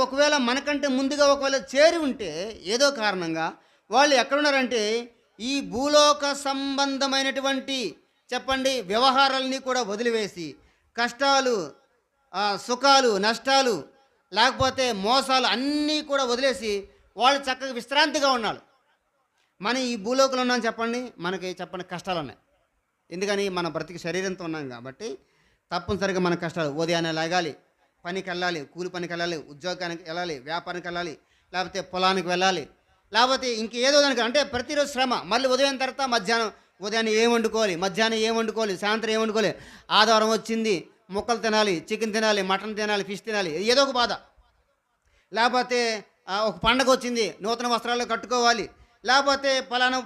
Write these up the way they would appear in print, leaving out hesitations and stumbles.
ఒకవేళ మనకంటే ముందుగా ఒకవేళ చేరి ఉంటే ఏదో కారణంగా వాళ్ళు ఎక్కడున్నారంటే ఈ భూలోక సంబంధమైనటువంటి చెప్పండి వ్యవహారాలని కూడా వదిలివేసి కష్టాలు, సుఖాలు, నష్టాలు, లేకపోతే మోసాలు అన్నీ కూడా వదిలేసి వాళ్ళు చక్కగా విశ్రాంతిగా ఉన్నారు. మనం ఈ భూలోకంలో ఉన్నాం చెప్పండి, మనకి చెప్పండి కష్టాలున్నాయి. ఎందుకని మన బ్రతికి శరీరంతో ఉన్నాం కాబట్టి తప్పనిసరిగా మన కష్టాలు. ఉదయాన్నే లెగాలి, పనికెళ్ళాలి, కూలి పనికెళ్ళాలి, ఉద్యోగానికి వెళ్ళాలి, వ్యాపారానికి వెళ్ళాలి, లేకపోతే పొలానికి వెళ్ళాలి, లేకపోతే ఇంకేదో దానికి అంటే ప్రతిరోజు శ్రమ. మళ్ళీ ఉదయం తర్వాత మధ్యాహ్నం, ఉదయాన్నే ఏం వండుకోవాలి, మధ్యాహ్నం ఏం వండుకోవాలి, సాయంత్రం ఏం వండుకోవాలి, ఆదివారం వచ్చింది ముక్కలు తినాలి, చికెన్ తినాలి, మటన్ తినాలి, ఫిష్ తినాలి, ఏదో ఒక బాధ. లేకపోతే ఒక పండగ వచ్చింది, నూతన వస్త్రాలు కట్టుకోవాలి, లేకపోతే పలానా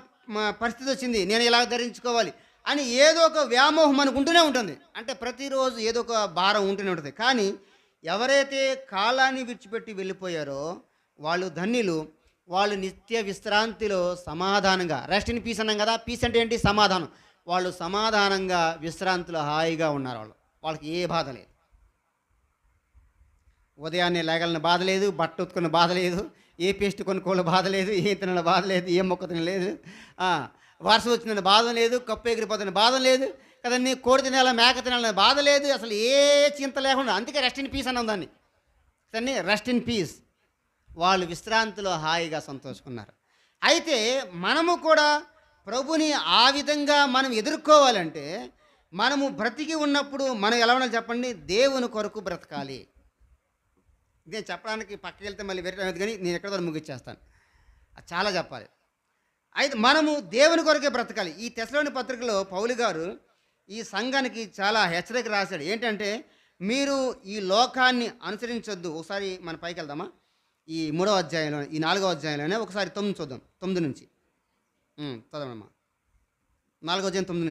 పరిస్థితి వచ్చింది, నేను ఇలా ధరించుకోవాలి అని ఏదో ఒక వ్యామోహం మనకు ఉంటూనే ఉంటుంది. అంటే ప్రతిరోజు ఏదో ఒక భారం ఉంటూనే ఉంటుంది. కానీ ఎవరైతే కాలాన్ని విడిచిపెట్టి వెళ్ళిపోయారో వాళ్ళు ధన్యులు. వాళ్ళు నిత్య విశ్రాంతిలో సమాధానంగా, రెస్ట్ ఇన్ పీస్ అన్నాం కదా, పీస్ అంటే ఏంటి? సమాధానం. వాళ్ళు సమాధానంగా విశ్రాంతిలో హాయిగా ఉన్నారు. వాళ్ళకి ఏ బాధ లేదు. ఉదయాన్నే లేగలని బాధ లేదు, బట్ట ఉతుకున్న బాధ లేదు, ఏ పేస్ట్ కొనుక్కోవాల బాధ లేదు, ఏ తిన బాధ లేదు, ఏ మొక్క తినలేదు, వర్షం వచ్చిన బాధ లేదు, కప్పు ఎగిరిపోతున్న బాధ లేదు కదండి, కోడి తినాల మేక తినాలనే బాధ లేదు, అసలు ఏ చింత లేకుండా. అందుకే రెస్ట్ ఇన్ పీస్ అన్నాం దాన్ని. దాన్ని రెస్ట్ ఇన్ పీస్. వాళ్ళు విశ్రాంతిలో హాయిగా సంతోషుకున్నారు. అయితే మనము కూడా ప్రభుని ఆ విధంగా మనం ఎదుర్కోవాలంటే మనము బ్రతికి ఉన్నప్పుడు మనం ఎలా ఉండాలి చెప్పండి? దేవుని కొరకు బ్రతకాలి. నేను చెప్పడానికి పక్కకి వెళ్తే మళ్ళీ వేరే టైం అవుతుంది, కానీ నేను ఎక్కడ ముగిచ్చేస్తాను. అది చాలా చెప్పాలి. అయితే మనము దేవుని కొరకే బ్రతకాలి. ఈ తెస్సలోని పత్రికలో పౌలు గారు ఈ సంఘానికి చాలా హెచ్చరిక రాశాడు. ఏంటంటే మీరు ఈ లోకాన్ని అనుసరించొద్దు. ఒకసారి మన పైకి వెళ్దామా? ఈ 3వ అధ్యాయంలో, ఈ 4వ అధ్యాయంలోనే ఒకసారి 9 చూద్దాం. 9 నుంచి చదవమ్మా. 4వ అధ్యాయం 9.